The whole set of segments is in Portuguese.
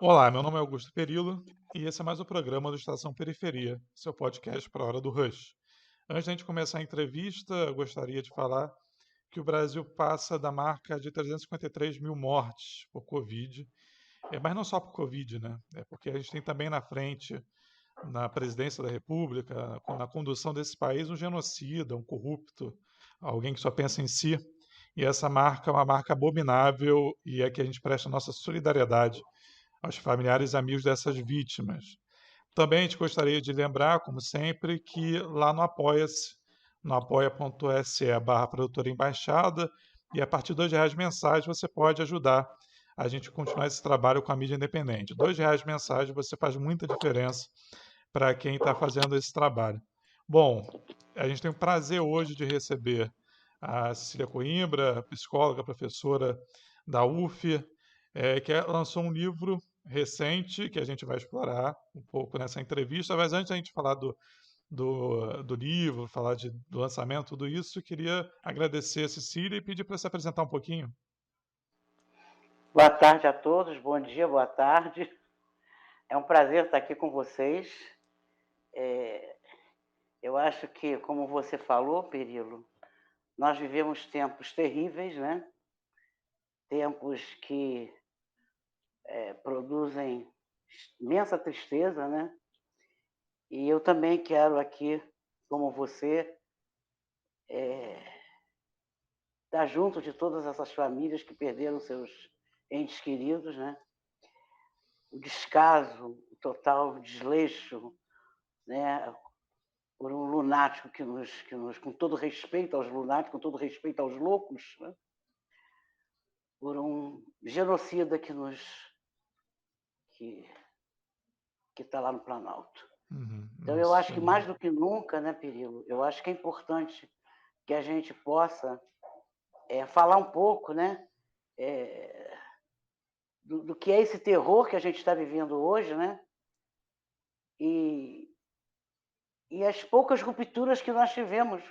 Olá, meu nome é Augusto Perillo e esse é mais um programa do Estação Periferia, seu podcast para a hora do rush. Antes da gente começar a entrevista, eu gostaria de falar que o Brasil passa da marca de 353 mil mortes por Covid, mas não só por Covid, né? É porque a gente tem também na frente, na presidência da República, na condução desse país, um genocida, um corrupto, alguém que só pensa em si. E essa marca é uma marca abominável e é que a gente presta nossa solidariedade aos familiares e amigos dessas vítimas. Também a gente gostaria de lembrar, como sempre, que lá no Apoia-se, no apoia.se/produtora embaixada, e a partir de R$ 2 mensais você pode ajudar a gente a continuar esse trabalho com a mídia independente. R$ 2 mensais você faz muita diferença para quem está fazendo esse trabalho. Bom, a gente tem o prazer hoje de receber a Cecília Coimbra, psicóloga, professora da UF, que lançou um livro recente que a gente vai explorar um pouco nessa entrevista, mas antes da gente falar do livro, falar do lançamento, tudo isso, eu queria agradecer a Cecília e pedir para se apresentar um pouquinho. Boa tarde a todos, bom dia, boa tarde. É um prazer estar aqui com vocês. Eu acho que, como você falou, Perillo, nós vivemos tempos terríveis, né? Tempos que produzem imensa tristeza, né? E eu também quero aqui, como você, estar junto de todas essas famílias que perderam seus entes queridos, né? O descaso, o total desleixo, né? Por um lunático que nos, com todo respeito aos lunáticos, com todo respeito aos loucos, né? Por um genocida que está lá no Planalto. Então eu acho que mais do que nunca, né, Perillo, eu acho que é importante que a gente possa falar um pouco, né, do que é esse terror que a gente está vivendo hoje, né, e as poucas rupturas que nós tivemos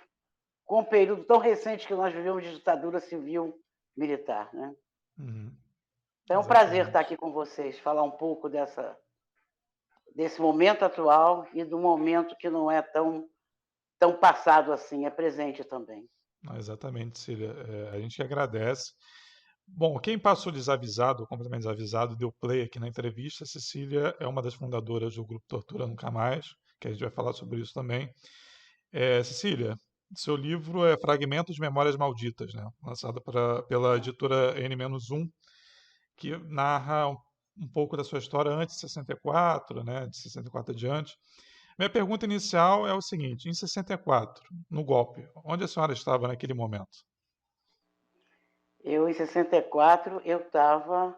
com o período tão recente que nós vivemos de ditadura civil-militar, né? Então é um prazer estar aqui com vocês, falar um pouco desse momento atual e do momento que não é tão passado assim, é presente também. Exatamente, Cília. A gente agradece. Bom, quem passou desavisado, completamente desavisado, deu play aqui na entrevista, a Cecília é uma das fundadoras do grupo Tortura Nunca Mais, que a gente vai falar sobre isso também. Cecília, seu livro é Fragmentos de Memórias Malditas, né? Lançado pela editora N-1, que narra um pouco da sua história antes de 64, né? De 64 adiante. Minha pergunta inicial é o seguinte: em 64, no golpe, onde a senhora estava naquele momento? Eu, em 64, eu estava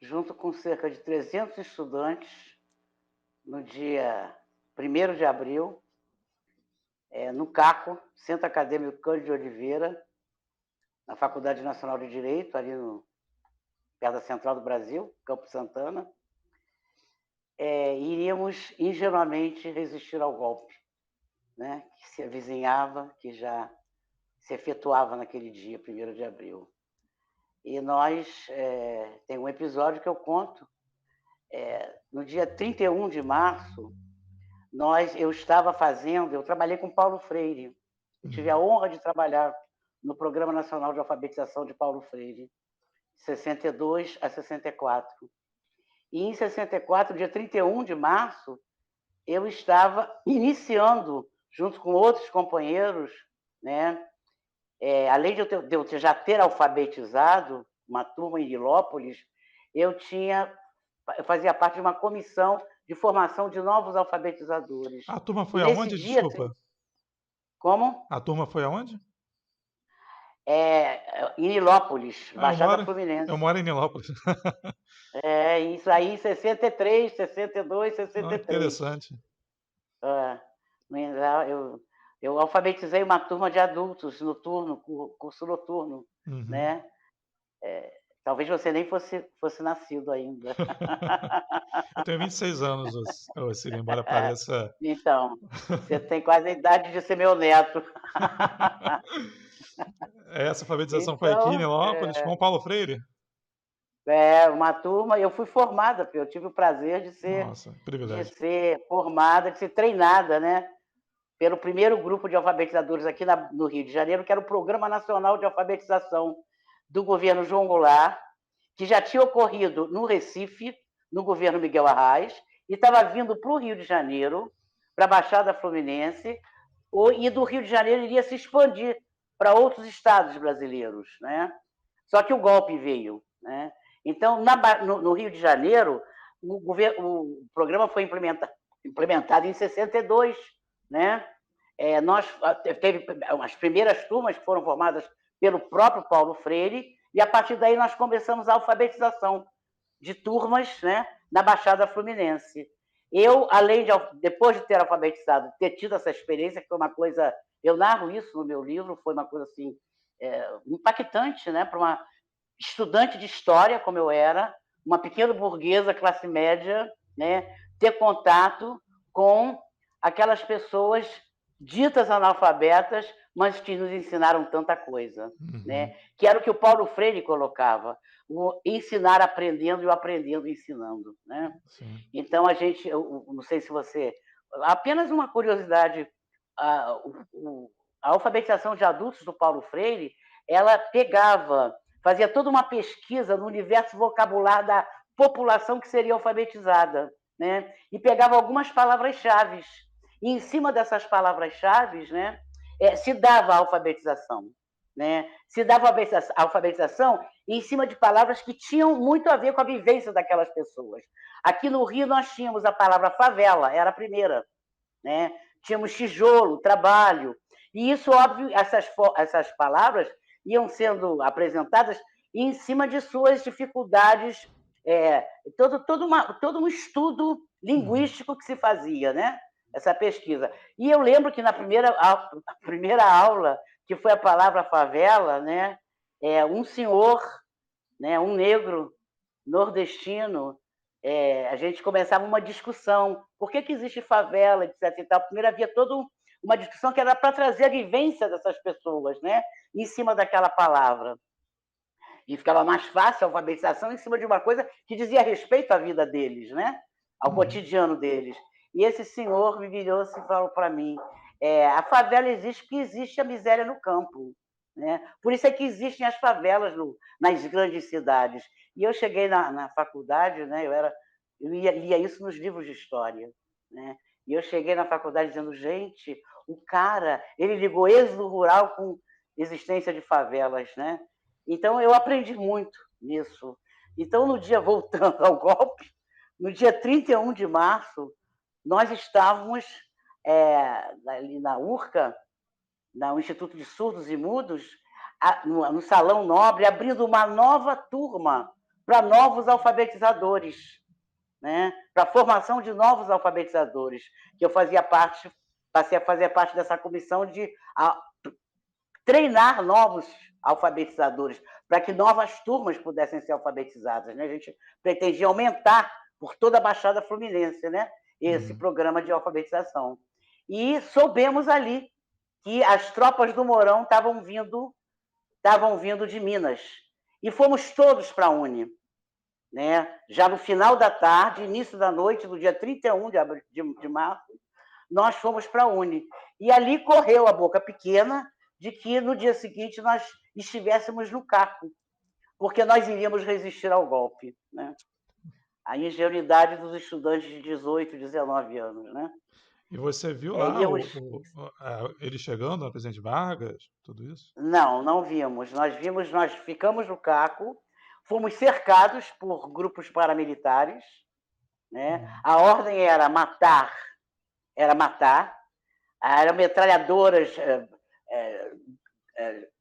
junto com cerca de 300 estudantes no dia 1º de abril, no CACO, Centro Acadêmico Cândido de Oliveira, na Faculdade Nacional de Direito, ali perto da Central do Brasil, Campo Santana. Iríamos ingenuamente resistir ao golpe, né, que se avizinhava, que já se efetuava naquele dia, 1º de abril. E nós, tem um episódio que eu conto, no dia 31 de março, eu trabalhei com Paulo Freire, eu tive a honra de trabalhar no Programa Nacional de Alfabetização de Paulo Freire, de 62 a 64. E em 64, dia 31 de março, eu estava iniciando, junto com outros companheiros, né, além de eu já ter alfabetizado uma turma em Nilópolis, eu fazia parte de uma comissão de formação de novos alfabetizadores. A turma E foi nesse aonde? dia... Desculpa. Como? A turma foi aonde? Em Nilópolis, Baixada Fluminense. Eu moro em Nilópolis. Isso aí em 63, 62, 63. Interessante. Eu alfabetizei uma turma de adultos noturno, curso noturno, né? Talvez você nem fosse nascido ainda. Eu tenho 26 anos, Cília, embora pareça... Então, você tem quase a idade de ser meu neto. Essa alfabetização foi aqui em Então, Nilópolis com o Paulo Freire? Uma turma, eu fui formada, eu tive o prazer Nossa, de privilégio. ser formada, de ser treinada, né, pelo primeiro grupo de alfabetizadores aqui no Rio de Janeiro, que era o Programa Nacional de Alfabetização do governo João Goulart, que já tinha ocorrido no Recife, no governo Miguel Arraes, e estava vindo para o Rio de Janeiro, para a Baixada Fluminense, e do Rio de Janeiro iria se expandir para outros estados brasileiros, né? Só que o golpe veio, né? Então, no Rio de Janeiro, o programa foi implementado em 62, né? Nós teve as primeiras turmas que foram formadas pelo próprio Paulo Freire, e a partir daí nós começamos a alfabetização de turmas, né, na Baixada Fluminense. Eu, depois de ter alfabetizado, ter tido essa experiência, que foi uma coisa, eu narro isso no meu livro, foi uma coisa assim, impactante, né, para uma estudante de história, como eu era, uma pequena burguesa, classe média, né, ter contato com aquelas pessoas ditas analfabetas, mas que nos ensinaram tanta coisa, né? Que era o que o Paulo Freire colocava, o ensinar aprendendo e o aprendendo ensinando, né? Sim. Então, eu não sei se você... Apenas uma curiosidade, a alfabetização de adultos do Paulo Freire, ela fazia toda uma pesquisa no universo vocabular da população que seria alfabetizada, né? E pegava algumas palavras-chave. E em cima dessas palavras-chave, né, se dava a alfabetização. Né? Se dava a alfabetização em cima de palavras que tinham muito a ver com a vivência daquelas pessoas. Aqui no Rio nós tínhamos a palavra favela, era a primeira. Né? Tínhamos tijolo, trabalho. E isso, óbvio, essas palavras iam sendo apresentadas em cima de suas dificuldades, todo um estudo linguístico que se fazia, né? Essa pesquisa. E eu lembro que na primeira aula, que foi a palavra favela, né? Um senhor, né? Um negro nordestino, a gente começava uma discussão. Por que existe favela, etc. E tal. Primeiro havia toda uma discussão que era para trazer a vivência dessas pessoas, né? Em cima daquela palavra. E ficava mais fácil a alfabetização em cima de uma coisa que dizia respeito à vida deles, né? Ao cotidiano deles. E esse senhor me virou-se e falou para mim, a favela existe porque existe a miséria no campo. Né? Por isso é que existem as favelas nas grandes cidades. E eu cheguei na faculdade, né? Eu lia isso nos livros de história. Né? E eu cheguei na faculdade dizendo, gente, o cara, ele ligou êxodo rural com existência de favelas, né? Então, eu aprendi muito nisso. Então, voltando ao golpe, no dia 31 de março, nós estávamos ali na URCA, no Instituto de Surdos e Mudos, no Salão Nobre, abrindo uma nova turma para novos alfabetizadores, né? Para a formação de novos alfabetizadores, que eu passei a fazer parte dessa comissão de treinar novos alfabetizadores, para que novas turmas pudessem ser alfabetizadas. Né? A gente pretendia aumentar por toda a Baixada Fluminense, né? Esse programa de alfabetização. E soubemos ali que as tropas do Mourão estavam vindo de Minas. E fomos todos para a Uni. Né? Já no final da tarde, início da noite, do dia 31 de março, nós fomos para a Uni. E ali correu a boca pequena de que no dia seguinte nós estivéssemos no CACO, porque nós iríamos resistir ao golpe. Né? A ingenuidade dos estudantes de 18, 19 anos. Né? E você viu lá ele chegando, o presidente Vargas, tudo isso? Não vimos. Nós ficamos no CACO, fomos cercados por grupos paramilitares. Né? A ordem era matar, eram metralhadoras,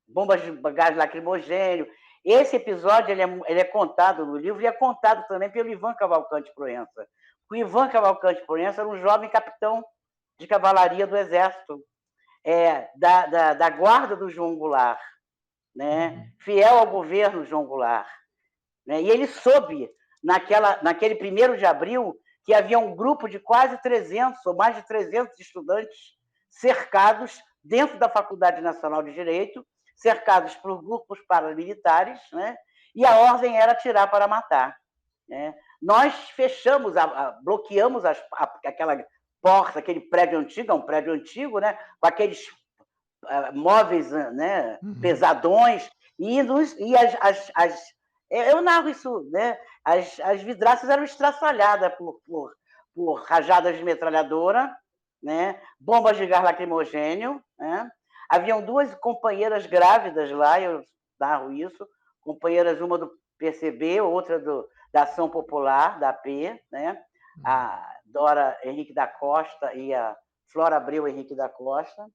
bombas de gás lacrimogêneo. Esse episódio ele é contado no livro e é contado também pelo Ivan Cavalcante Proença. O Ivan Cavalcante Proença era um jovem capitão de cavalaria do Exército, da guarda do João Goulart, né? Fiel ao governo João Goulart. Né? E ele soube, naquele 1º de abril, que havia um grupo de quase 300, ou mais de 300 estudantes cercados dentro da Faculdade Nacional de Direito, cercados por grupos paramilitares, né? e a ordem era atirar para matar. Né? Nós fechamos, bloqueamos aquela porta, aquele prédio antigo, é um prédio antigo, né? Com aqueles móveis, né? Pesadões, e eu narro isso, né? As vidraças eram estraçalhadas por rajadas de metralhadora, né? Bombas de gás lacrimogênio, né? Haviam 2 companheiras grávidas lá, eu narro isso, companheiras, uma do PCB, outra da Ação Popular, da AP, né? A Dora Henrique da Costa e a Flora Abreu Henrique da Costa.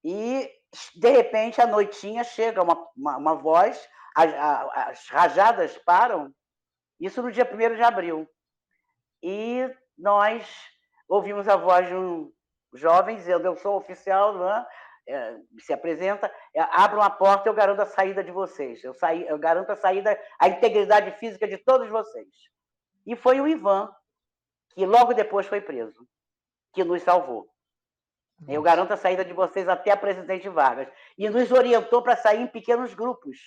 E, de repente, à noitinha, chega uma voz, as rajadas param, isso no dia 1º de abril. E nós ouvimos a voz de um jovem dizendo: eu sou oficial, né? Se apresenta, abram a porta, eu garanto a saída de vocês. Eu garanto a saída, a integridade física de todos vocês. E foi o Ivan, que logo depois foi preso, que nos salvou. Eu garanto a saída de vocês até a Presidente Vargas. E nos orientou para sair em pequenos grupos.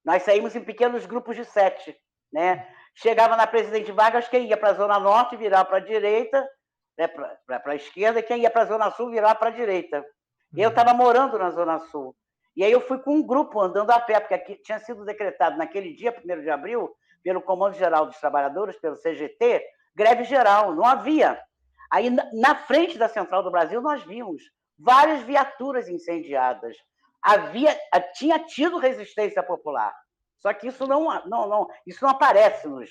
Nós saímos em pequenos grupos de 7. Né? Chegava na Presidente Vargas, quem ia para a Zona Norte virava para a direita, né, para a esquerda, e quem ia para a Zona Sul virava para a direita. Eu estava morando na Zona Sul. E aí eu fui com um grupo andando a pé, porque aqui tinha sido decretado naquele dia, 1º de abril, pelo Comando Geral dos Trabalhadores, pelo CGT, greve geral. Não havia. Aí, na frente da Central do Brasil, nós vimos várias viaturas incendiadas. Tinha tido resistência popular. Só que isso isso não aparece nos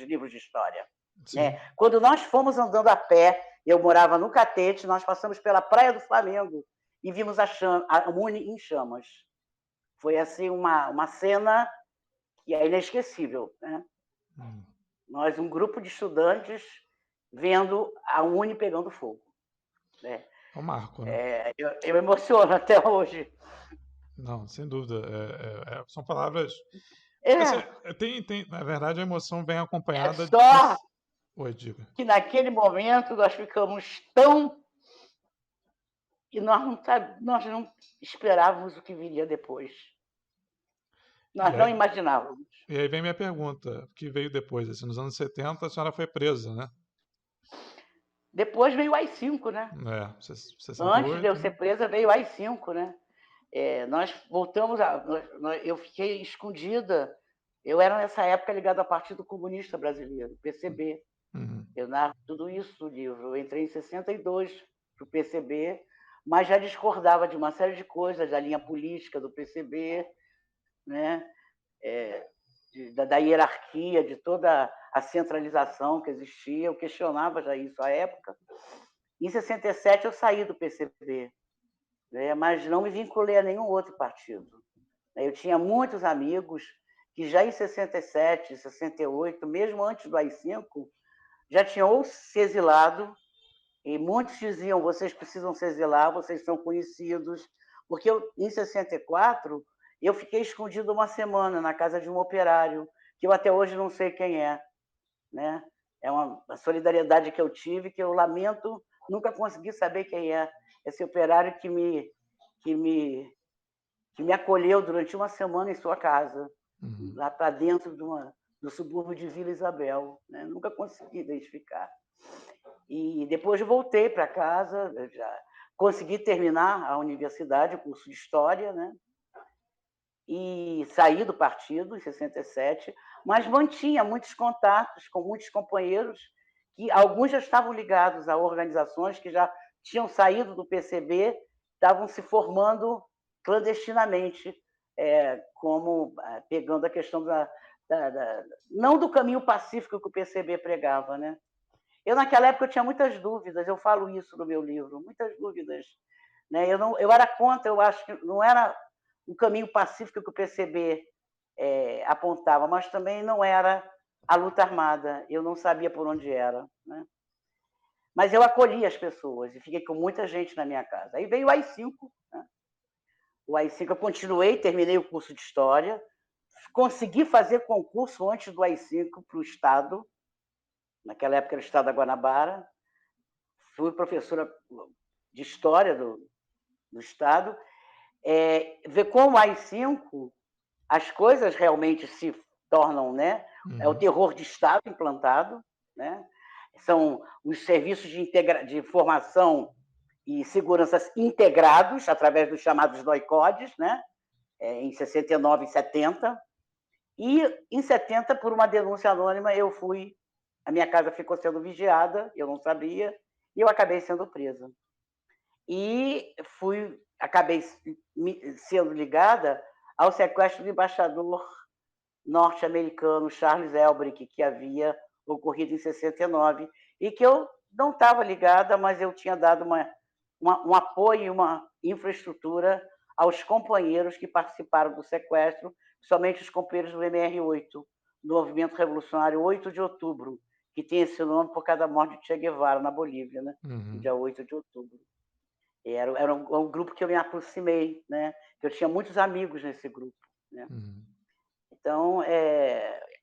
livros de história. Né? Quando nós fomos andando a pé, eu morava no Catete, nós passamos pela Praia do Flamengo e vimos a Uni em chamas. Foi assim uma cena que é inesquecível. Né? Nós, um grupo de estudantes, vendo a Uni pegando fogo. Né? É um marco, né? Eu emociono até hoje. Não, sem dúvida. São palavras... Assim, na verdade, a emoção vem acompanhada... Só Oi, diga. Que naquele momento nós ficamos tão... E nós não esperávamos o que viria depois. Nós não imaginávamos. E aí vem minha pergunta, o que veio depois? Assim, nos anos 70 a senhora foi presa, né? Depois veio o AI-5, né? 68, antes de eu ser presa, veio o AI-5, né? Nós voltamos eu fiquei escondida. Eu era, nessa época, ligado ao Partido Comunista Brasileiro, PCB. Eu narro tudo isso no livro. Eu entrei em 62 para o PCB, mas já discordava de uma série de coisas, da linha política do PCB, né? Da hierarquia, de toda a centralização que existia. Eu questionava já isso à época. Em 67, eu saí do PCB, né? Mas não me vinculei a nenhum outro partido. Eu tinha muitos amigos que já em 67, 68, mesmo antes do AI-5, já tinham ou se exilado, e muitos diziam: vocês precisam se exilar, vocês são conhecidos. Porque em 64, eu fiquei escondido uma semana na casa de um operário, que eu até hoje não sei quem é. Né? É uma solidariedade que eu tive, que eu lamento nunca consegui saber quem é. Esse operário que me acolheu durante uma semana em sua casa, lá para dentro do subúrbio de Vila Isabel. Né? Nunca consegui identificar. E depois voltei para casa, já consegui terminar a universidade, o curso de História, né? E saí do partido em 67, mas mantinha muitos contatos com muitos companheiros, que alguns já estavam ligados a organizações que já tinham saído do PCB, estavam se formando clandestinamente, como pegando a questão não do caminho pacífico que o PCB pregava, né? Eu, naquela época, eu tinha muitas dúvidas, eu falo isso no meu livro, muitas dúvidas. Né? Eu era contra, eu acho que não era o caminho pacífico que o PCB apontava, mas também não era a luta armada, eu não sabia por onde era. Né? Mas eu acolhi as pessoas e fiquei com muita gente na minha casa. Aí veio o AI-5. Né? O AI-5 eu continuei, terminei o curso de História, consegui fazer concurso antes do AI-5 para o Estado, naquela época era o Estado da Guanabara, fui professora de História do Estado. Com o AI-5, as coisas realmente se tornam, né? É o terror de Estado implantado, né? São os serviços de formação e seguranças integrados através dos chamados NOICODES, né? Em 69 e 70. E em 70, por uma denúncia anônima, a minha casa ficou sendo vigiada, eu não sabia, e eu acabei sendo presa. E acabei sendo ligada ao sequestro do embaixador norte-americano Charles Elbrick, que havia ocorrido em 69, e que eu não estava ligada, mas eu tinha dado um apoio, uma infraestrutura aos companheiros que participaram do sequestro, somente os companheiros do MR8, do Movimento Revolucionário 8 de Outubro, que tem esse nome por causa da morte de Che Guevara, na Bolívia, né? No dia 8 de outubro. Era um grupo que eu me aproximei, né? Eu tinha muitos amigos nesse grupo, né? Então,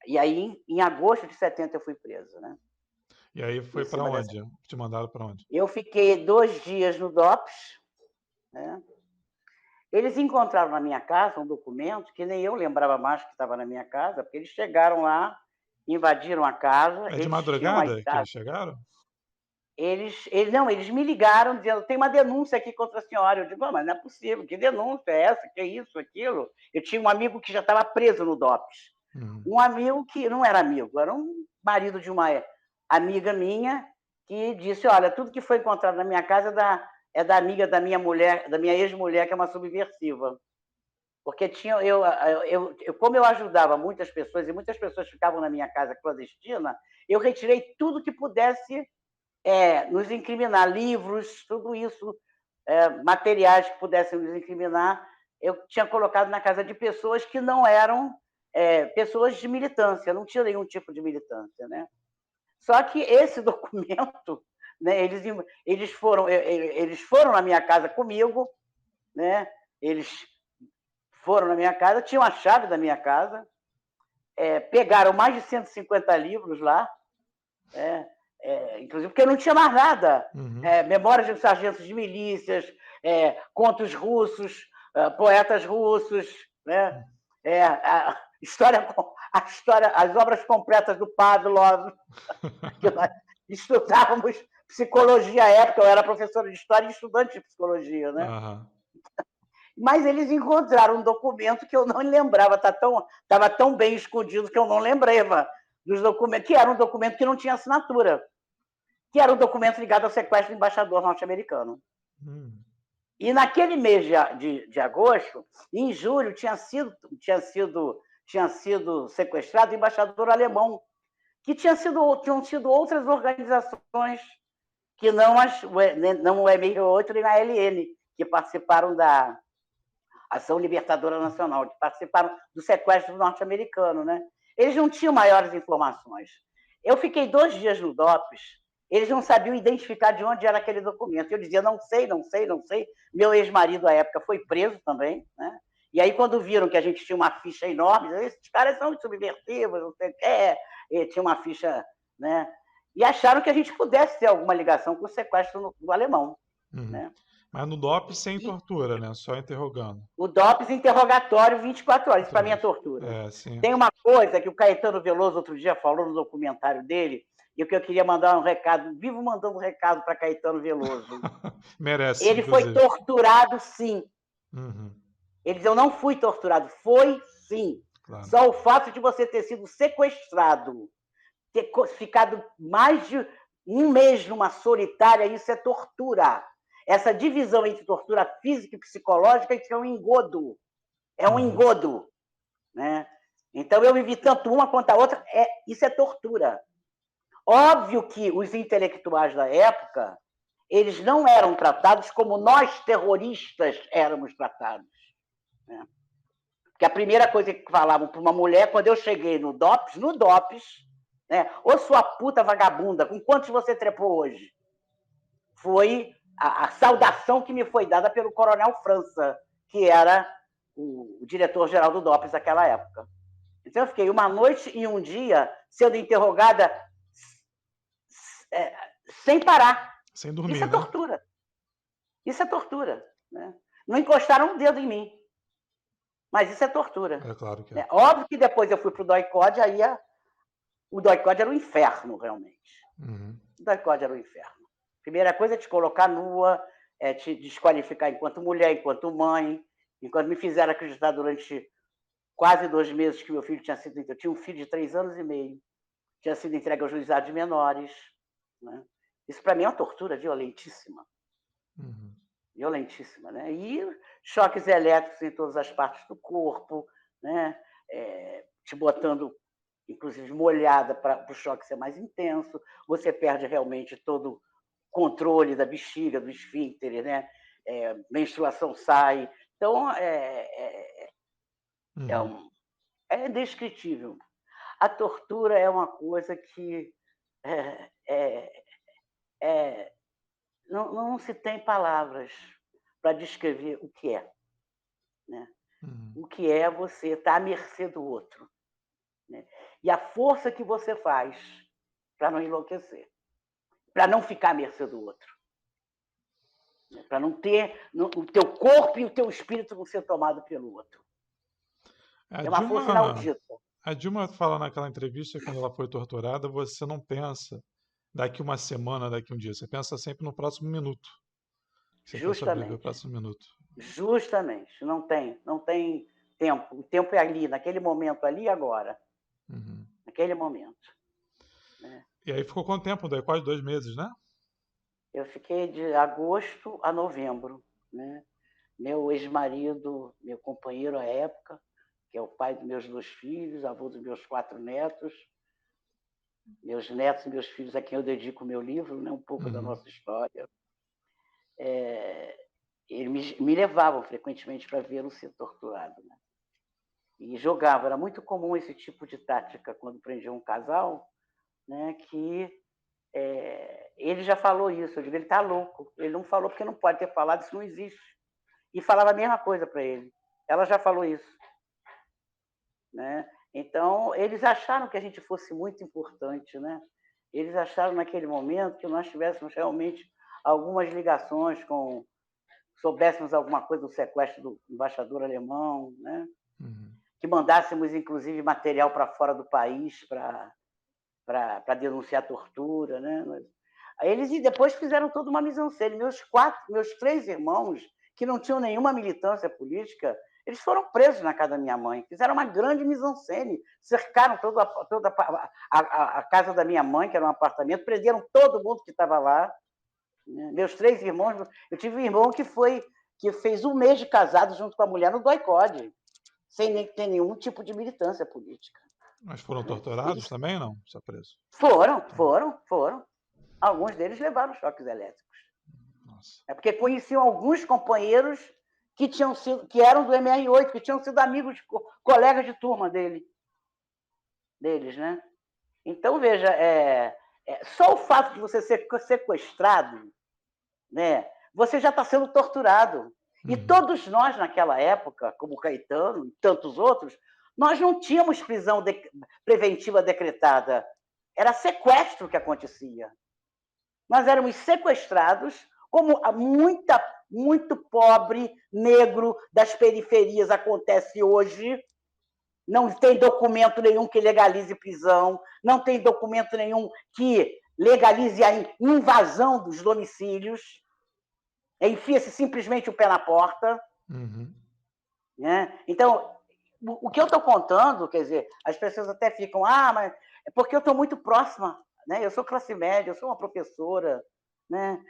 e aí, em agosto de 70, eu fui presa, né? E aí foi para onde? Te mandaram para onde? Eu fiquei 2 dias no DOPS, né? Eles encontraram na minha casa um documento que nem eu lembrava mais que estava na minha casa, porque eles chegaram lá, invadiram a casa. É de madrugada que eles chegaram? Eles me ligaram dizendo: tem uma denúncia aqui contra a senhora. Eu digo: mas não é possível, que denúncia é essa? Que isso, aquilo? Eu tinha um amigo que já estava preso no DOPS. Um amigo que não era amigo, era um marido de uma amiga minha, que disse: olha, tudo que foi encontrado na minha casa é da amiga da minha mulher, da minha ex-mulher, que é uma subversiva. Porque como eu ajudava muitas pessoas, e muitas pessoas ficavam na minha casa clandestina, eu retirei tudo que pudesse nos incriminar, livros, tudo isso, materiais que pudessem nos incriminar, eu tinha colocado na casa de pessoas que não eram pessoas de militância, não tinha nenhum tipo de militância, né? Só que esse documento, né, eles foram na minha casa comigo, né? Eles foram na minha casa, tinham a chave da minha casa, pegaram mais de 150 livros lá, inclusive porque eu não tinha mais nada. Memórias de sargentos de milícias, contos russos, poetas russos, né? As obras completas do Pavlov, que nós estudávamos psicologia à época, eu era professora de história e estudante de psicologia, né? Mas eles encontraram um documento que eu não lembrava, estava tão bem escondido que eu não lembrava dos documentos, que era um documento que não tinha assinatura, que era um documento ligado ao sequestro do embaixador norte-americano. E naquele mês de agosto, em julho, tinha sido sequestrado o embaixador alemão, que tinham sido outras organizações que não o MR8 nem a LN, que participaram da Ação Libertadora Nacional, que participaram do sequestro norte-americano, né? Eles não tinham maiores informações. Eu fiquei 2 dias no DOPS, eles não sabiam identificar de onde era aquele documento. Eu dizia: não sei, não sei, não sei. Meu ex-marido, à época, foi preso também, né? E aí, quando viram que a gente tinha uma ficha enorme, esses caras são subversivos, não sei o que, tinha uma ficha, né? E acharam que a gente pudesse ter alguma ligação com o sequestro do alemão, né? Mas no DOPS sem tortura, né? Só interrogando. O DOPS interrogatório 24 horas, isso para mim é tortura. Tem uma coisa que o Caetano Veloso outro dia falou no documentário dele, e que eu queria mandar um recado, vivo mandando um recado para Caetano Veloso. Merece. Ele foi torturado, sim. Ele diz: eu não fui torturado, foi sim. Claro. Só o fato de você ter sido sequestrado, ter ficado mais de 1 mês numa solitária, isso é tortura. Essa divisão entre tortura física e psicológica, isso é um engodo. É um engodo, né? Então, eu vivi tanto uma quanto a outra, isso é tortura. Óbvio que os intelectuais da época, eles não eram tratados como nós, terroristas, éramos tratados, né? Porque a primeira coisa que falavam para uma mulher, quando eu cheguei no DOPS, né? Ô sua puta vagabunda, com quantos você trepou hoje? Foi a saudação que me foi dada pelo Coronel França, que era o diretor-geral do DOPS naquela época. Então, eu fiquei 1 noite e 1 dia sendo interrogada sem parar. Sem dormir, isso é tortura. Isso é tortura, né? Não encostaram um dedo em mim. Mas isso é tortura. É claro que é. Né? Óbvio que depois eu fui para o DOI-CODE, o DOI-CODE era um inferno, realmente. Uhum. O DOI-CODE era um inferno. Primeira coisa é te colocar nua, é te desqualificar enquanto mulher, enquanto mãe, enquanto me fizeram acreditar durante quase 2 meses que meu filho tinha sido... Eu tinha um filho de 3 anos e meio, tinha sido entregue ao juizado de menores. Né? Isso, para mim, é uma tortura violentíssima. Uhum. Violentíssima, né? E choques elétricos em todas as partes do corpo, né? Te botando, inclusive, molhada para o choque ser mais intenso. Você perde realmente todo o controle da bexiga, do esfíncter, né? Menstruação sai. Então, Uhum. é indescritível. A tortura é uma coisa que não se tem palavras para descrever o que é. Né? Uhum. O que é você estar à mercê do outro. Né? E a força que você faz para não enlouquecer, para não ficar à mercê do outro. Né? Para não ter o teu corpo e o teu espírito não ser tomado pelo outro. A É uma força Dilma, inaudita. a Dilma fala naquela entrevista que quando ela foi torturada, você não pensa daqui uma semana, daqui um dia. Você pensa sempre no próximo minuto. Você quer sobreviver ao Justamente. próximo minuto. Justamente. Não tem tempo. O tempo é ali, naquele momento ali e agora. Uhum. Naquele momento. Né? E aí ficou quanto tempo? Daí quase 2 meses, né? Eu fiquei de agosto a novembro. Né? Meu ex-marido, meu companheiro à época, que é o pai dos meus 2 filhos, avô dos meus 4 netos, meus netos e meus filhos a quem eu dedico o meu livro, né, um pouco da nossa história. Eles me levavam frequentemente para vê-lo ser torturado. Né? E jogavam. Era muito comum esse tipo de tática quando prendiam um casal, né, que ele já falou isso. Eu digo, ele está louco. Ele não falou porque não pode ter falado, isso não existe. E falava a mesma coisa para ele. Ela já falou isso. Né? Então, eles acharam que a gente fosse muito importante. Né? Eles acharam naquele momento que nós tivéssemos realmente algumas ligações soubéssemos alguma coisa do sequestro do embaixador alemão, né? Uhum. Que mandássemos, inclusive, material para fora do país para denunciar a tortura. Né? Eles depois fizeram toda uma mise-en-scène. Meus 3 irmãos, que não tinham nenhuma militância política, eles foram presos na casa da minha mãe. Fizeram uma grande mise-en-scène. Cercaram toda a casa da minha mãe, que era um apartamento, prenderam todo mundo que estava lá. Meus 3 irmãos... Eu tive um irmão que fez 1 mês de casado junto com a mulher no DOI-CODE, sem ter nenhum tipo de militância política. Mas foram torturados Eles também, não? Só preso. foram. Alguns deles levaram choques elétricos. Nossa. É porque conheciam alguns companheiros que eram do MR8, que tinham sido amigos, colegas de turma deles, né? Então, veja, só o fato de você ser sequestrado, né, você já está sendo torturado. E todos nós, naquela época, como Caetano e tantos outros, nós não tínhamos prisão preventiva decretada. Era sequestro que acontecia. Nós éramos sequestrados, como muito pobre, negro das periferias acontece hoje. Não tem documento nenhum que legalize prisão, não tem documento nenhum que legalize a invasão dos domicílios. Enfia-se simplesmente o pé na porta. Uhum. Né? Então, o que eu estou contando, quer dizer, as pessoas até ficam, mas é porque eu estou muito próxima, né? Eu sou classe média, eu sou uma professora, né?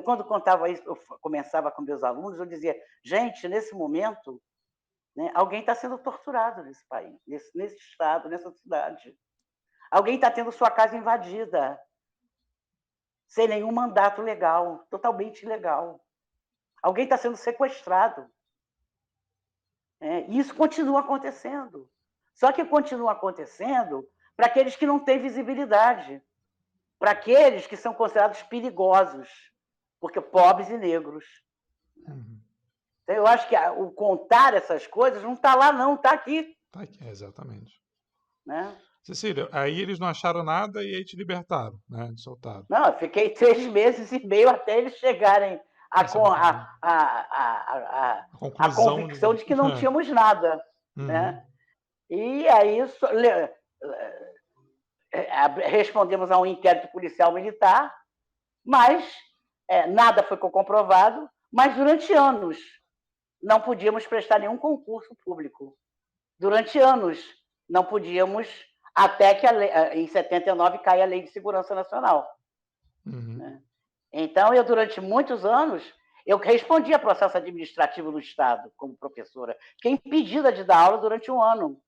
Quando contava isso, eu começava com meus alunos, eu dizia, gente, nesse momento, né, alguém está sendo torturado nesse país, nesse estado, nessa cidade. Alguém está tendo sua casa invadida, sem nenhum mandato legal, totalmente ilegal. Alguém está sendo sequestrado. Isso continua acontecendo. Só que continua acontecendo para aqueles que não têm visibilidade, para aqueles que são considerados perigosos, porque pobres e negros. Uhum. Então, eu acho que o contar essas coisas não está lá, não, está aqui. Tá aqui, exatamente. Né? Cecília, aí eles não acharam nada e aí te libertaram, né? Te soltaram. Não, eu fiquei 3 meses e meio até eles chegarem a, Essa é muito boa. a A conclusão convicção de que não tínhamos nada. Né? E aí respondemos a um inquérito policial militar, mas nada foi comprovado, mas durante anos não podíamos prestar nenhum concurso público. Durante anos não podíamos, até que em 79 cai a Lei de Segurança Nacional. Né? Então, eu durante muitos anos, eu respondi a processo administrativo do Estado como professora. Fiquei impedida de dar aula durante um ano,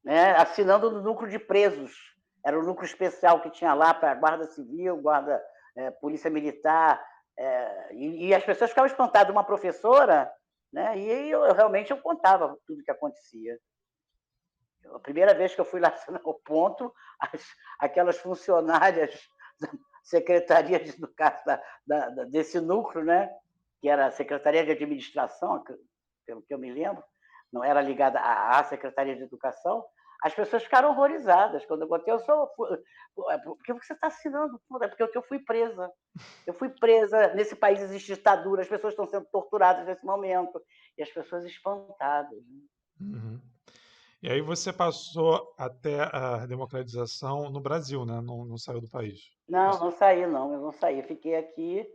né? Assinando no núcleo de presos. Era o núcleo especial que tinha lá para a Guarda Civil, Polícia Militar, e as pessoas ficavam espantadas. Uma professora, né? E eu realmente contava tudo o que acontecia. A primeira vez que eu fui lá assinar o ponto, aquelas funcionárias da Secretaria de Educação desse núcleo, né? Que era a Secretaria de Administração, pelo que eu me lembro, não era ligada à Secretaria de Educação, as pessoas ficaram horrorizadas quando eu contei. Por que você está assinando? É porque eu fui presa. Eu fui presa. Nesse país existe ditadura, as pessoas estão sendo torturadas nesse momento. E as pessoas espantadas. E aí você passou até a democratização no Brasil, né? Não saiu do país. Não saí, não. Eu não saí. Fiquei aqui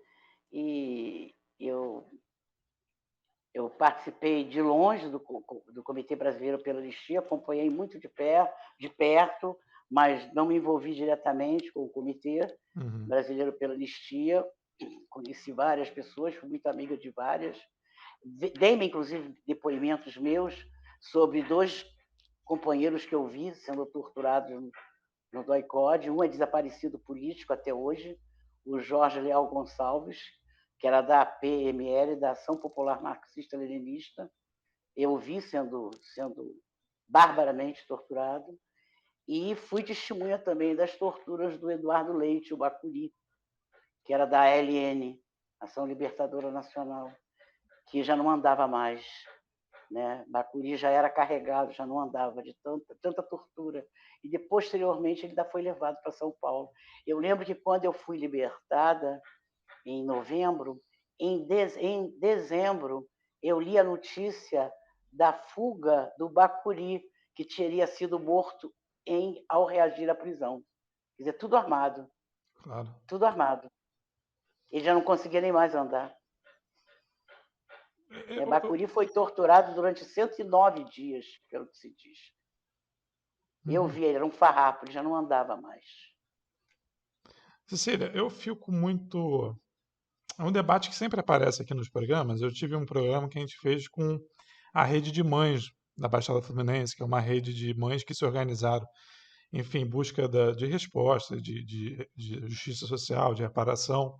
e eu participei de longe do Comitê Brasileiro pela Anistia, acompanhei muito de perto, mas não me envolvi diretamente com o Comitê Brasileiro pela Anistia. Conheci várias pessoas, fui muito amiga de várias. Dei-me, inclusive, depoimentos meus sobre 2 companheiros que eu vi sendo torturados no DOI-CODE. Um é desaparecido político até hoje, o Jorge Leal Gonçalves, que era da PML, da Ação Popular Marxista-Leninista. Eu o vi sendo barbaramente torturado. E fui testemunha também das torturas do Eduardo Leite, o Bacuri, que era da ALN, Ação Libertadora Nacional, que já não andava mais. Né? Bacuri já era carregado, já não andava de tanta tortura. E posteriormente ele ainda foi levado para São Paulo. Eu lembro que quando eu fui libertada, em novembro, em dezembro, eu li a notícia da fuga do Bacuri, que teria sido morto ao reagir à prisão. Quer dizer, tudo armado. Claro. Tudo armado. Ele já não conseguia nem mais andar. Bacuri foi torturado durante 109 dias, pelo que se diz. Eu vi, ele era um farrapo, ele já não andava mais. Cecília, eu fico muito... É um debate que sempre aparece aqui nos programas. Eu tive um programa que a gente fez com a rede de mães da Baixada Fluminense, que é uma rede de mães que se organizaram, enfim, em busca de resposta, de justiça social, de reparação.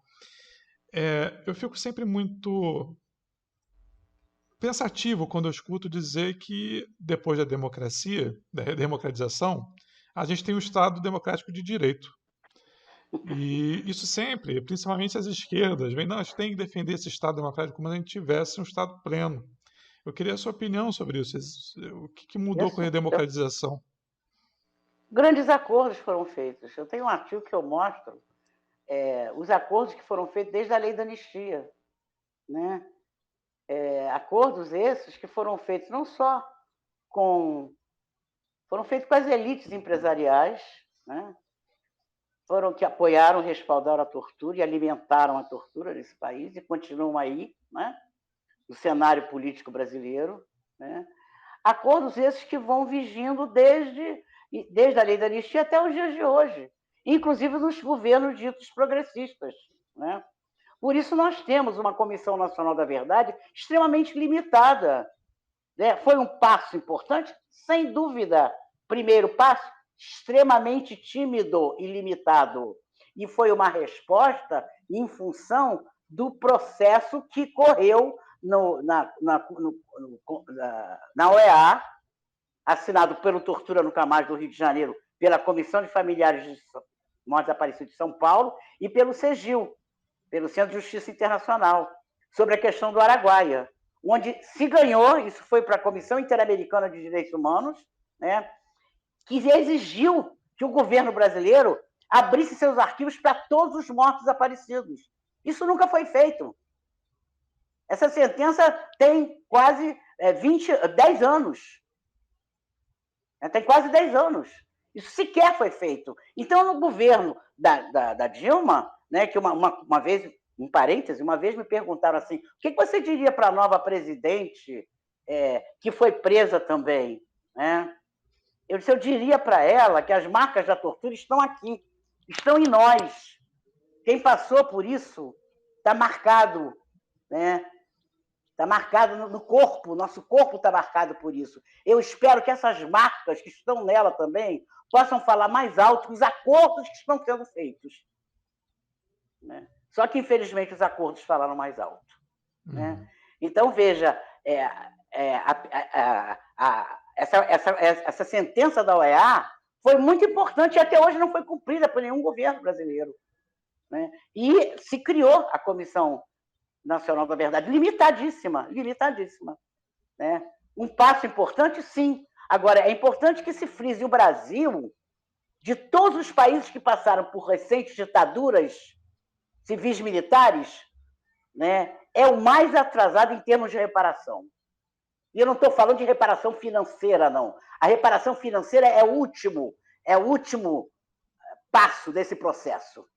Eu fico sempre muito pensativo quando eu escuto dizer que depois da democracia, da democratização, a gente tem um Estado democrático de direito. E isso sempre, principalmente as esquerdas, vem, não, a gente tem que defender esse Estado democrático como se a gente tivesse um Estado pleno. Eu queria a sua opinião sobre isso. O que mudou com a democratização? Grandes acordos foram feitos. Eu tenho um artigo que eu mostro os acordos que foram feitos desde a Lei da Anistia. Né? Acordos esses que foram feitos não só foram feitos com as elites empresariais, né? Que apoiaram, respaldaram a tortura e alimentaram a tortura nesse país e continuam aí, né? No cenário político brasileiro. Né? Acordos esses que vão vigindo desde a Lei da Anistia até os dias de hoje, inclusive nos governos ditos progressistas. Né? Por isso nós temos uma Comissão Nacional da Verdade extremamente limitada. Né? Foi um passo importante? Sem dúvida. Primeiro passo, extremamente tímido e limitado. E foi uma resposta em função do processo que correu na OEA, assinado pelo Tortura Nunca Mais do Rio de Janeiro, pela Comissão de Familiares de Mortos Desaparecidos de São Paulo e pelo CEGIL, pelo Centro de Justiça Internacional, sobre a questão do Araguaia, onde se ganhou, isso foi para a Comissão Interamericana de Direitos Humanos, né, que exigiu que o governo brasileiro abrisse seus arquivos para todos os mortos desaparecidos. Isso nunca foi feito. Essa sentença tem quase 10 anos. Tem quase 10 anos. Isso sequer foi feito. Então, no governo da Dilma, né, que uma vez, em parêntese, uma vez me perguntaram assim, o que você diria para a nova presidente que foi presa também? Né? Eu diria para ela que as marcas da tortura estão aqui, estão em nós. Quem passou por isso está marcado, né? Está marcado no corpo, nosso corpo está marcado por isso. Eu espero que essas marcas que estão nela também possam falar mais alto que os acordos que estão sendo feitos. Né? Só que, infelizmente, os acordos falaram mais alto. Né? Então, veja, essa sentença da OEA foi muito importante e até hoje não foi cumprida por nenhum governo brasileiro. Né? E se criou a Comissão Nacional da Verdade, limitadíssima. Né? Um passo importante, sim. Agora, é importante que se frise o Brasil, de todos os países que passaram por recentes ditaduras civis militares, né, é o mais atrasado em termos de reparação. E eu não estou falando de reparação financeira, não. A reparação financeira é o último passo desse processo.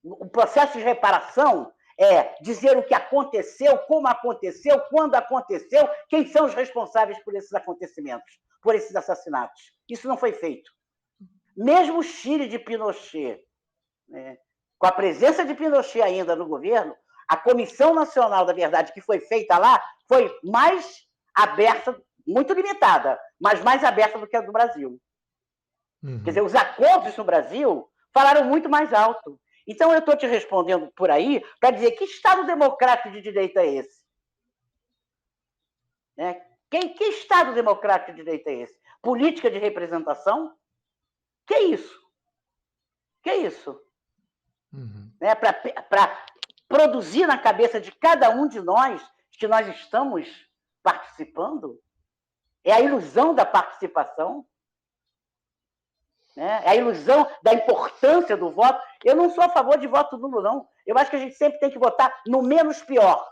O processo de reparação é dizer o que aconteceu, como aconteceu, quando aconteceu, quem são os responsáveis por esses acontecimentos, por esses assassinatos. Isso não foi feito. Mesmo o Chile de Pinochet, né, com a presença de Pinochet ainda no governo, a Comissão Nacional da Verdade que foi feita lá foi mais aberta, muito limitada, mas mais aberta do que a do Brasil. Quer dizer, os acordos no Brasil falaram muito mais alto. Então, eu estou te respondendo por aí para dizer que Estado democrático de direito é esse? Né? Que Estado democrático de direito é esse? Política de representação? Que isso? Que isso? Né? Para produzir na cabeça de cada um de nós que nós estamos participando? É a ilusão da participação? Né? É a ilusão da importância do voto. Eu não sou a favor de voto nulo, não. Eu acho que a gente sempre tem que votar no menos pior.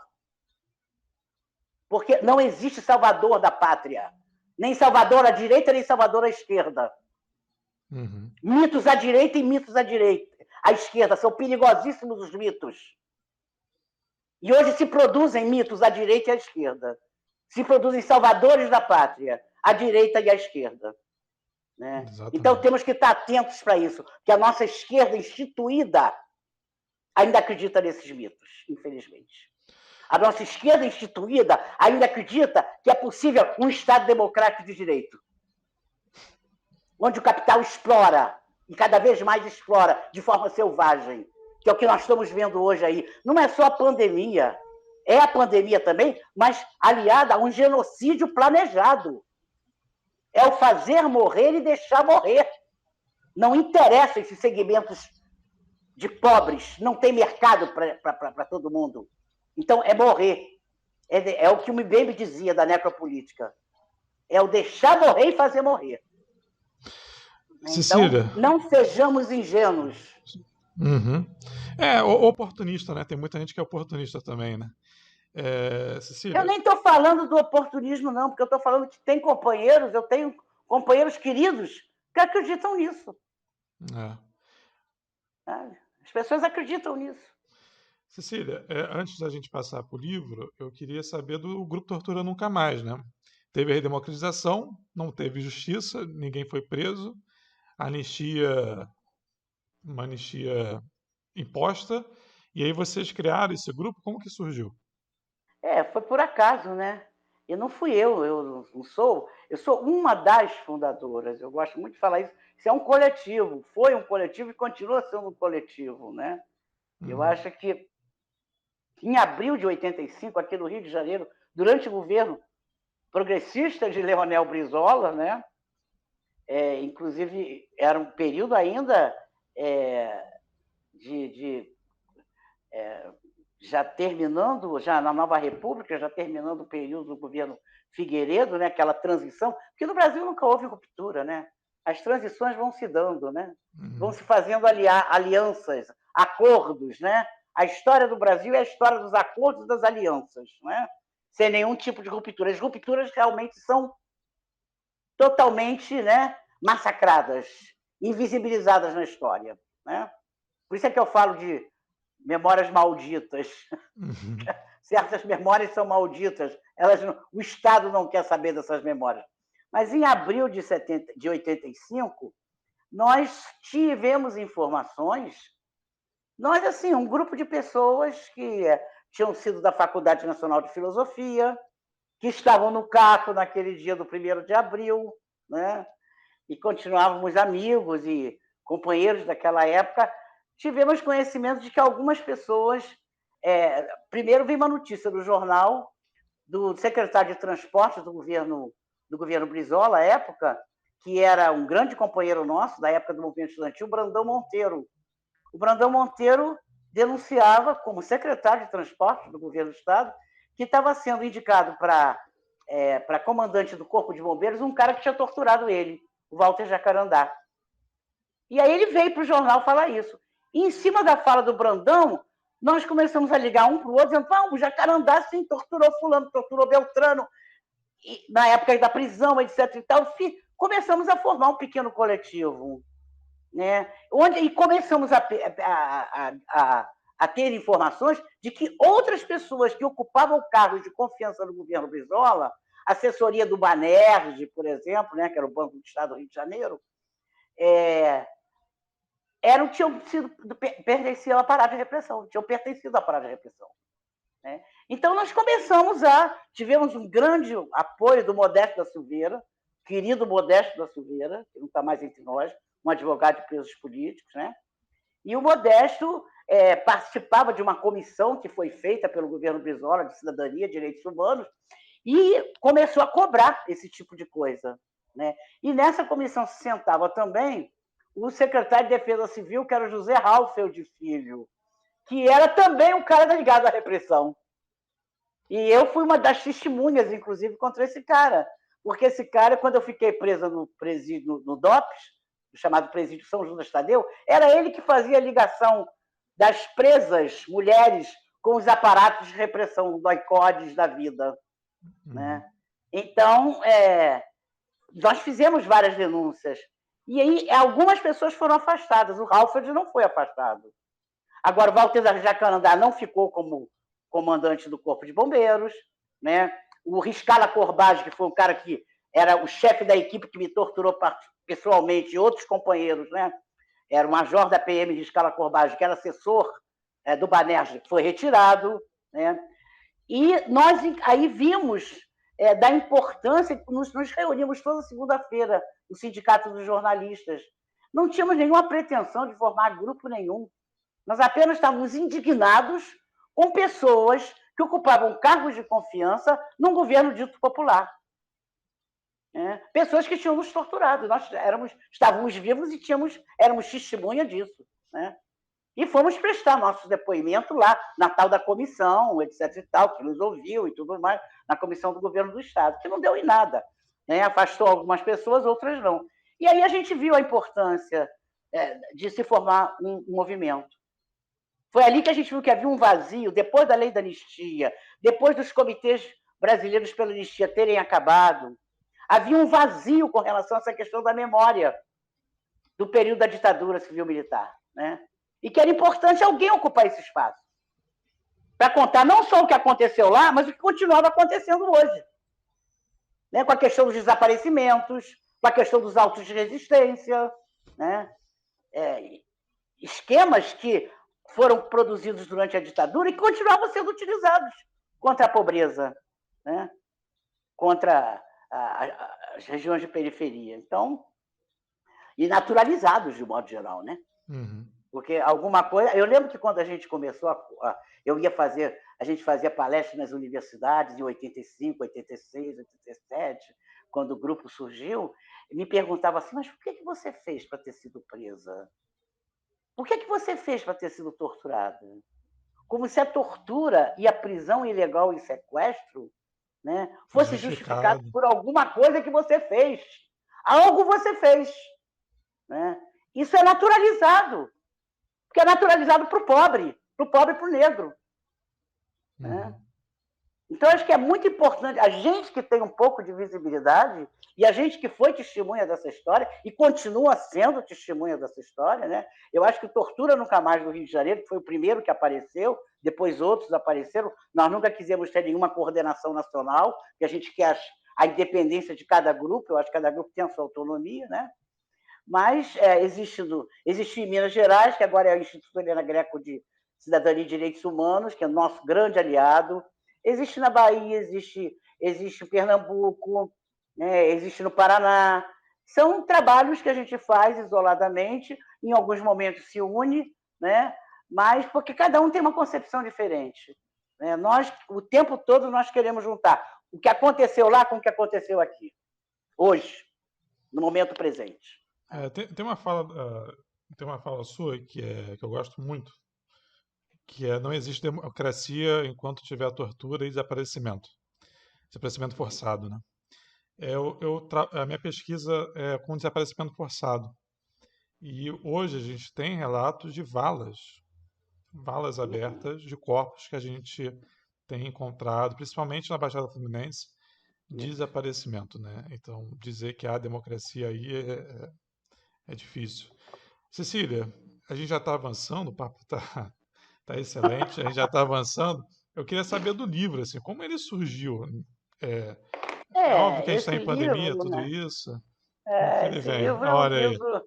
Porque não existe salvador da pátria. Nem salvador à direita, nem salvador à esquerda. Mitos à direita e mitos à esquerda. São perigosíssimos os mitos. E hoje se produzem mitos à direita e à esquerda. Se produzem salvadores da pátria, à direita e à esquerda. Né? Então temos que estar atentos para isso, que a nossa esquerda instituída ainda acredita nesses mitos, infelizmente. A nossa esquerda instituída ainda acredita que é possível um Estado democrático de direito, onde o capital explora, e cada vez mais explora, de forma selvagem, que é o que nós estamos vendo hoje aí. Não é só a pandemia, é a pandemia também, mas aliada a um genocídio planejado. É o fazer morrer e deixar morrer. Não interessa esses segmentos de pobres, não tem mercado para todo mundo. Então, é morrer. É o que o Mbembe dizia da necropolítica. É o deixar morrer e fazer morrer. Cecília. Então, não sejamos ingênuos. Oportunista, né? Tem muita gente que é oportunista também, né? Cecília. Eu nem estou falando do oportunismo, não, porque eu estou falando que tem companheiros, eu tenho companheiros queridos que acreditam nisso. As pessoas acreditam nisso. Cecília, antes da gente passar para o livro, eu queria saber do Grupo Tortura Nunca Mais, né? Teve a redemocratização, não teve justiça, ninguém foi preso, uma anistia imposta, e aí vocês criaram esse grupo, como que surgiu? Foi por acaso, né? E não fui eu não sou, eu sou uma das fundadoras, eu gosto muito de falar isso. Isso é um coletivo, foi um coletivo e continua sendo um coletivo, né? Eu acho que em abril de 85, aqui no Rio de Janeiro, durante o governo progressista de Leonel Brizola, né? Inclusive, era um período ainda já terminando, já na Nova República, já terminando o período do governo Figueiredo, né? Aquela transição, porque no Brasil nunca houve ruptura, né? As transições vão se dando, né? Vão se fazendo alianças, acordos, né? A história do Brasil é a história dos acordos e das alianças, né? Sem nenhum tipo de ruptura. As rupturas realmente são totalmente, né, massacradas, invisibilizadas na história, né? Por isso é que eu falo de memórias malditas. Certas memórias são malditas, o Estado não quer saber dessas memórias. Mas em abril de 85, nós tivemos informações, nós, assim, um grupo de pessoas que tinham sido da Faculdade Nacional de Filosofia, que estavam no CACO naquele dia do 1º de abril, né? E continuávamos amigos e companheiros daquela época, tivemos conhecimento de que algumas pessoas... primeiro veio uma notícia do jornal do secretário de Transportes do governo Brizola, à época, que era um grande companheiro nosso, da época do movimento estudantil, Brandão Monteiro. O Brandão Monteiro denunciava, como secretário de Transportes do governo do Estado, que estava sendo indicado para comandante do Corpo de Bombeiros um cara que tinha torturado ele, o Walter Jacarandá. E aí ele veio para o jornal falar isso. E em cima da fala do Brandão, nós começamos a ligar um para o outro, dizendo, o Jacarandá, sim, torturou fulano, torturou Beltrano, e, na época da prisão, etc. e tal. Começamos a formar um pequeno coletivo, né? E começamos a ter informações de que outras pessoas que ocupavam cargos de confiança no governo Brizola, assessoria do Banerj, por exemplo, né, que era o Banco do Estado do Rio de Janeiro, pertenciam à parada de repressão, tinham pertencido à parada de repressão, né? Então, nós tivemos um grande apoio do Modesto da Silveira, querido Modesto da Silveira, que não está mais entre nós, um advogado de presos políticos, né? E o Modesto participava de uma comissão que foi feita pelo governo Brizola de Cidadania e Direitos Humanos e começou a cobrar esse tipo de coisa, né? E nessa comissão se sentava também o secretário de Defesa Civil, que era o José Ralfeld Filho, que era também um cara ligado à repressão. E eu fui uma das testemunhas, inclusive, contra esse cara. Porque esse cara, quando eu fiquei presa no presídio, no DOPS, chamado Presídio São Judas Tadeu, era ele que fazia a ligação das presas mulheres com os aparatos de repressão, os doicodes da vida, né? Então, nós fizemos várias denúncias. E aí, algumas pessoas foram afastadas. O Ralfeld não foi afastado. Agora, o Walter Jacarandá não ficou como comandante do Corpo de Bombeiros, né? O Riscala Corbage, que foi um cara que era o chefe da equipe que me torturou pessoalmente, e outros companheiros, né? Era o major da PM Riscala Corbage, que era assessor do Banerj, que foi retirado, né? E nós aí vimos da importância, nos reunimos toda segunda-feira, o Sindicato dos Jornalistas. Não tínhamos nenhuma pretensão de formar grupo nenhum. Nós apenas estávamos indignados com pessoas que ocupavam cargos de confiança num governo dito popular. Pessoas que tinham nos torturado. Nós estávamos vivos e éramos testemunha disso, né? E fomos prestar nosso depoimento lá, na tal da comissão, etc. e tal, que nos ouviu e tudo mais, na comissão do governo do Estado, que não deu em nada, né? Afastou algumas pessoas, outras não. E aí a gente viu a importância de se formar um movimento. Foi ali que a gente viu que havia um vazio, depois da lei da anistia, depois dos comitês brasileiros pela anistia terem acabado, havia um vazio com relação a essa questão da memória do período da ditadura civil-militar, né? E que era importante alguém ocupar esse espaço para contar não só o que aconteceu lá, mas o que continuava acontecendo hoje, né? Com a questão dos desaparecimentos, com a questão dos autos de resistência, né? Esquemas que foram produzidos durante a ditadura e que continuavam sendo utilizados contra a pobreza, né? Contra as regiões de periferia. Então, e naturalizados, de modo geral, né? Porque alguma coisa... Eu lembro que quando a gente começou a gente fazia palestras nas universidades em 85, 86, 87, quando o grupo surgiu, me perguntava assim, mas por que você fez para ter sido presa? Por que você fez para ter sido torturada? Como se a tortura e a prisão ilegal e sequestro, né, fosse justificado por alguma coisa que você fez. Algo você fez, né? Isso é naturalizado. Porque é naturalizado para o pobre, para o pobre e para o negro. Né? Então, acho que é muito importante a gente que tem um pouco de visibilidade e a gente que foi testemunha dessa história e continua sendo testemunha dessa história, né? Eu acho que o Tortura Nunca Mais do Rio de Janeiro, que foi o primeiro que apareceu, depois outros apareceram, nós nunca quisemos ter nenhuma coordenação nacional, que a gente quer a independência de cada grupo, eu acho que cada grupo tem a sua autonomia, né? Mas existe em Minas Gerais, que agora é o Instituto Helena Greco de Cidadania e Direitos Humanos, que é o nosso grande aliado. Existe na Bahia, existe em Pernambuco, né, existe no Paraná. São trabalhos que a gente faz isoladamente, em alguns momentos se une, né, mas porque cada um tem uma concepção diferente. Né? Nós, o tempo todo, nós queremos juntar o que aconteceu lá com o que aconteceu aqui, hoje, no momento presente. Tem uma fala sua que eu gosto muito, que é: não existe democracia enquanto tiver tortura e desaparecimento forçado, né? A minha pesquisa é com desaparecimento forçado. E hoje a gente tem relatos de valas abertas de corpos que a gente tem encontrado, principalmente na Baixada Fluminense, de desaparecimento, né? Então, dizer que há democracia aí é difícil. Cecília, a gente já está avançando, o papo tá excelente, a gente já está avançando. Eu queria saber do livro, assim, como ele surgiu. É óbvio que a gente está Esse em pandemia, livro, tudo né? isso. Como que ele Esse vem? livro é um Olha aí. livro,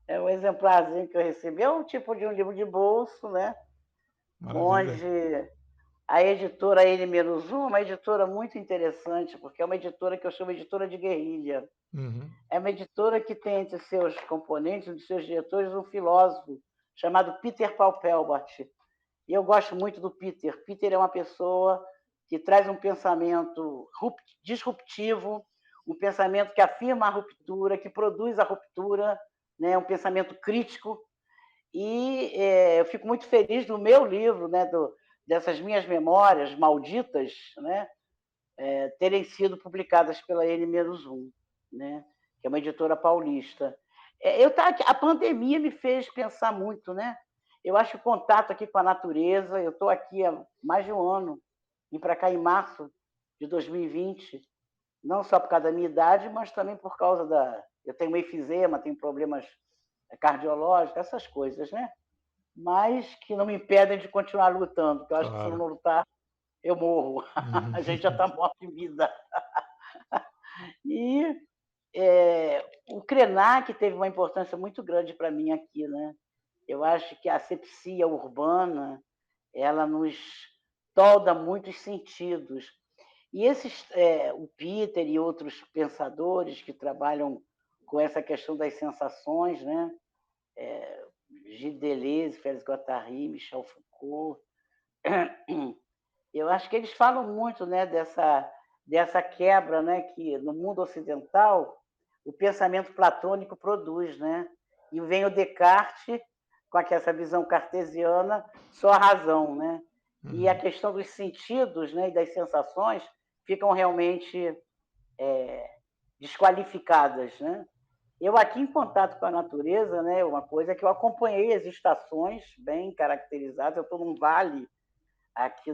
é um exemplarzinho que eu recebi, é um tipo de um livro de bolso, né? Maravilha. Onde a editora N-1 é uma editora muito interessante, porque é uma editora que eu chamo de editora de guerrilha. Uhum. É uma editora que tem entre seus componentes, entre seus diretores, um filósofo chamado Peter Paul Pelbart. E eu gosto muito do Peter. Peter é uma pessoa que traz um pensamento disruptivo, um pensamento que afirma a ruptura, que produz a ruptura, né? Um pensamento crítico. E eu fico muito feliz do meu livro, né? Dessas minhas memórias malditas, né? Terem sido publicadas pela N-1, né? Que é uma editora paulista. A pandemia me fez pensar muito, né? Eu acho o contato aqui com a natureza, eu estou aqui há mais de um ano, vim para cá em março de 2020, não só por causa da minha idade, mas também por causa da... Eu tenho efizema, tenho problemas cardiológicos, essas coisas, né? Mas que não me impedem de continuar lutando, porque eu acho que se eu Claro. não lutar, eu morro. Uhum. A gente já está morto em vida. E o Krenak teve uma importância muito grande para mim aqui, né? Eu acho que a asepsia urbana, ela nos tolda muitos sentidos. E o Peter e outros pensadores que trabalham com essa questão das sensações, né? Gilles Deleuze, Félix Guattari, Michel Foucault, eu acho que eles falam muito, né, dessa quebra, né, que no mundo ocidental o pensamento platônico produz, né? E vem o Descartes com essa visão cartesiana, só a razão, né? E a questão dos sentidos, né, e das sensações ficam realmente desqualificadas, né? Eu aqui em contato com a natureza, né, uma coisa que eu acompanhei as estações bem caracterizadas. Eu estou num vale aqui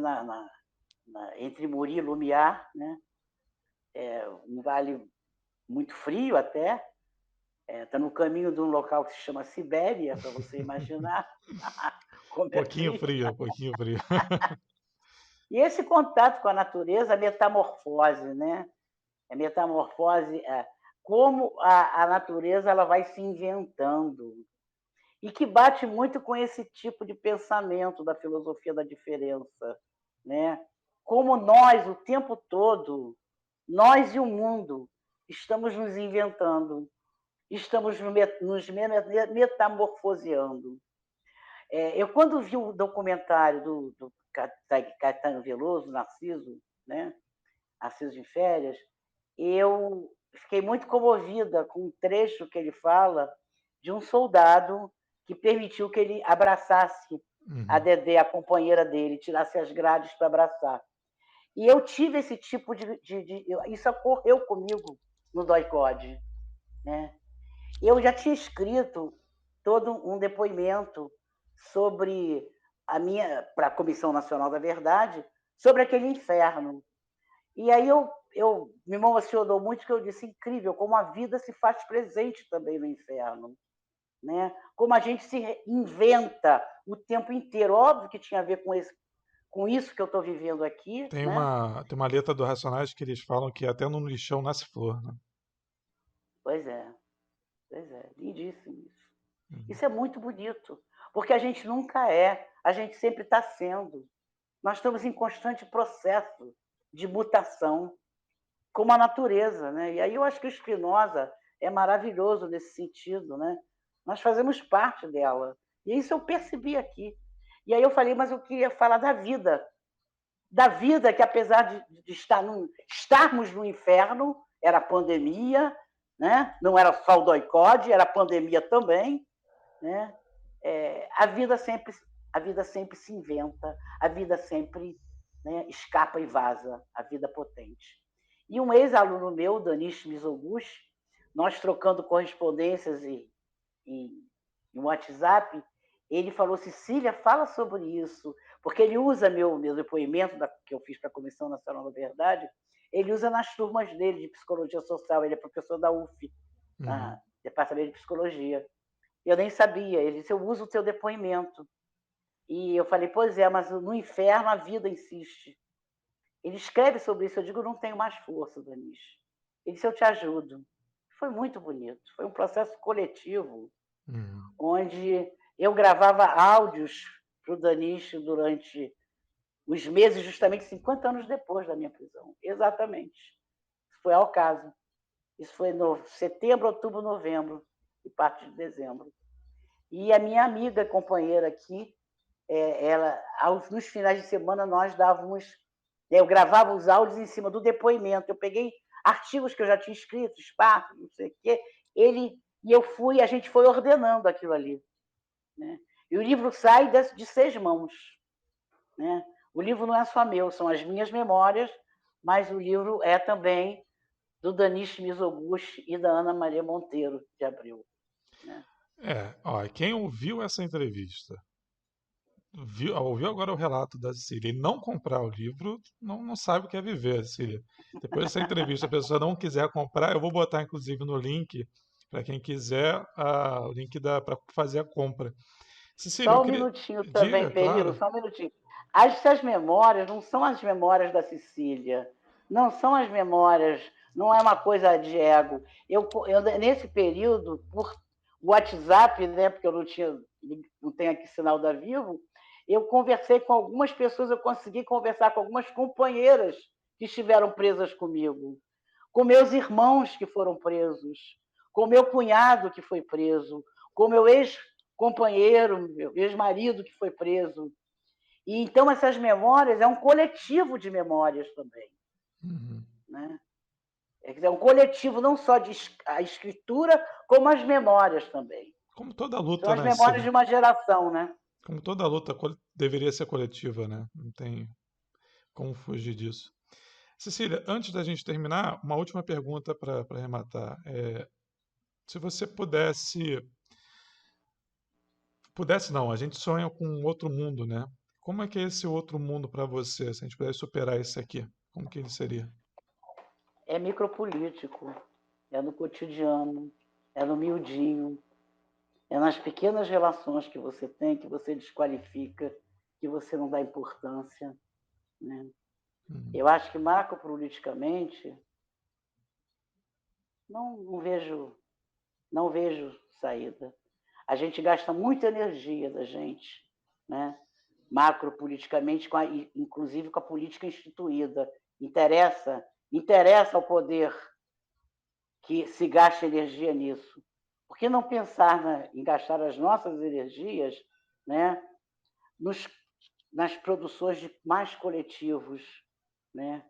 entre Muri e Lumiar, né? Um vale muito frio até, está no caminho de um local que se chama Sibéria, para você imaginar como é Pouquinho frio. frio, pouquinho frio. E esse contato com a natureza, a metamorfose, né? A metamorfose, como a natureza ela vai se inventando, e que bate muito com esse tipo de pensamento da filosofia da diferença, né? Como nós, o tempo todo, nós e o mundo, estamos nos inventando, estamos nos metamorfoseando. Eu, quando vi o documentário do Caetano Veloso, Narciso, né? Narciso de Férias, eu fiquei muito comovida com um trecho que ele fala de um soldado que permitiu que ele abraçasse a Dedé, a companheira dele, tirasse as grades para abraçar. E eu tive esse tipo isso ocorreu comigo no DOI-CODE, né? Eu já tinha escrito todo um depoimento sobre para a Comissão Nacional da Verdade, sobre aquele inferno. E aí eu me emocionou muito, que eu disse, incrível, como a vida se faz presente também no inferno, né? Como a gente se inventa o tempo inteiro. Óbvio que tinha a ver com isso que eu estou vivendo aqui, Tem né? tem uma letra do Racionais que eles falam que até no lixão nasce flor, né? Pois é, lindíssimo isso. Uhum. Isso é muito bonito, porque a gente nunca é, a gente sempre está sendo. Nós estamos em constante processo de mutação, como a natureza, né? E aí eu acho que o Spinoza é maravilhoso nesse sentido, né? Nós fazemos parte dela. E isso eu percebi aqui. E aí eu falei, mas eu queria falar da vida que apesar de estarmos no inferno, era pandemia, né? Não era só o doicode, era pandemia também, né? A vida sempre se inventa, a vida sempre, né, escapa e vaza, a vida potente. E um ex-aluno meu, Danish Mizoguchi, nós trocando correspondências em WhatsApp, ele falou, Cecília, fala sobre isso, porque ele usa meu depoimento que eu fiz para a Comissão Nacional da Verdade, ele usa nas turmas dele de Psicologia Social, ele é professor da UF, Uhum. Departamento de Psicologia. Eu nem sabia, ele disse, eu uso o teu depoimento. E eu falei, pois é, mas no inferno a vida insiste. Ele escreve sobre isso, eu digo, não tenho mais força, Danish. Ele disse, eu te ajudo. Foi muito bonito, foi um processo coletivo, Uhum. onde eu gravava áudios para o Danish durante os meses, justamente 50 anos depois da minha prisão. Exatamente. Isso foi ao caso. Isso foi no setembro, outubro, novembro e parte de dezembro. E a minha amiga, companheira aqui, ela, nos finais de semana, nós dávamos. Eu gravava os áudios em cima do depoimento. Eu peguei artigos que eu já tinha escrito, espaço, não sei o quê. A gente foi ordenando aquilo ali, né? E o livro sai de 6 mãos, né? O livro não é só meu, são as minhas memórias, mas o livro é também do Danish Mizoguchi e da Ana Maria Monteiro de Abreu, né? Ó, quem ouviu essa entrevista, ouviu agora o relato da Cecília e não comprar o livro, não sabe o que é viver, Cecília. Depois dessa entrevista, a pessoa não quiser comprar, eu vou botar inclusive no link, para quem quiser, o link para fazer a compra. Cecília, eu Só um queria. minutinho também, Diga, Perilo, claro. só um minutinho. Essas memórias não são as memórias da Cecília, não são as memórias, não é uma coisa de ego. Nesse período, por WhatsApp, né, porque eu não tenho aqui sinal da Vivo, eu conversei com algumas pessoas, eu consegui conversar com algumas companheiras que estiveram presas comigo, com meus irmãos que foram presos, com meu cunhado que foi preso, com meu ex-companheiro, meu ex-marido que foi preso. E então essas memórias é um coletivo de memórias também, Uhum. né? É um coletivo não só de a escritura, como as memórias também. Como toda São luta, as né, memórias Cecília? de uma geração, né? Como toda luta deveria ser coletiva, né? Não tem como fugir disso. Cecília, antes da gente terminar, uma última pergunta para arrematar. Se você pudesse não, a gente sonha com um outro mundo, né? Como é que é esse outro mundo para você? Se a gente pudesse superar esse aqui, como que ele seria? É micropolítico, é no cotidiano, é no miudinho, é nas pequenas relações que você tem, que você desqualifica, que você não dá importância, né? Uhum. Eu acho que macropoliticamente não vejo saída. A gente gasta muita energia da gente, né? Macropoliticamente, inclusive com a política instituída. Interessa ao poder que se gaste energia nisso. Por que não pensar em gastar as nossas energias, né, nos, nas produções de mais coletivos, né?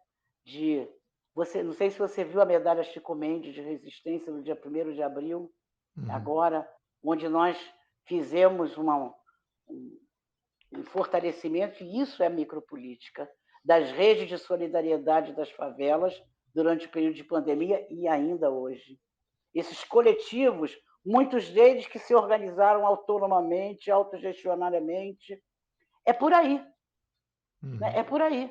Não sei se você viu a medalha Chico Mendes de resistência no dia 1º de abril, Uhum. agora, onde nós fizemos um fortalecimento, e isso é micropolítica, das redes de solidariedade das favelas durante o período de pandemia e ainda hoje. Esses coletivos muitos deles que se organizaram autonomamente, autogestionariamente. É por aí, né? É por aí.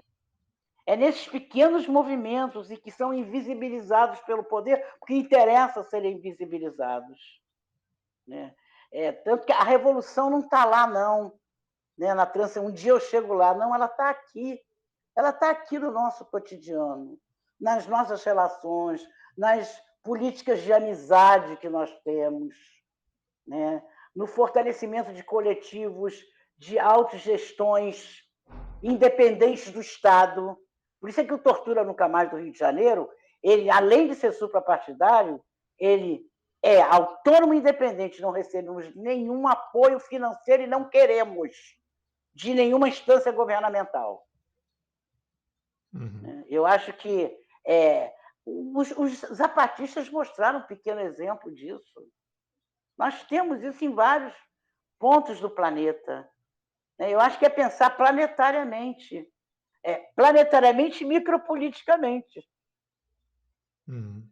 É nesses pequenos movimentos e que são invisibilizados pelo poder, porque interessa serem invisibilizados, né? Tanto que a revolução não está lá, não, né? Na transição, um dia eu chego lá, não, ela está aqui no nosso cotidiano, nas nossas relações, nas políticas de amizade que nós temos, né? No fortalecimento de coletivos, de autogestões independentes do Estado. Por isso é que o Tortura Nunca Mais do Rio de Janeiro, ele, além de ser suprapartidário, ele é autônomo e independente, não recebemos nenhum apoio financeiro e não queremos de nenhuma instância governamental. Uhum. Eu acho que os zapatistas mostraram um pequeno exemplo disso. Nós temos isso em vários pontos do planeta. Eu acho que é pensar planetariamente e micropoliticamente. Uhum.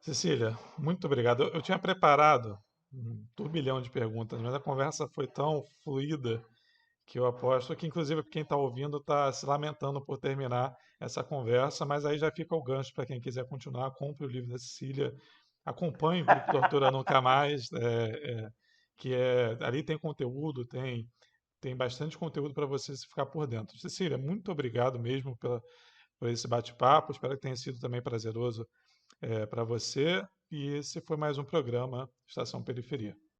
Cecília, muito obrigado. Eu tinha preparado um turbilhão de perguntas, mas a conversa foi tão fluida que eu aposto que, inclusive, quem está ouvindo está se lamentando por terminar essa conversa, mas aí já fica o gancho para quem quiser continuar. Compre o livro da Cecília, acompanhe o Grupo Tortura Nunca Mais, ali tem conteúdo, tem bastante conteúdo para você se ficar por dentro. Cecília, muito obrigado mesmo por esse bate-papo. Espero que tenha sido também prazeroso para você. E esse foi mais um programa Estação Periferia.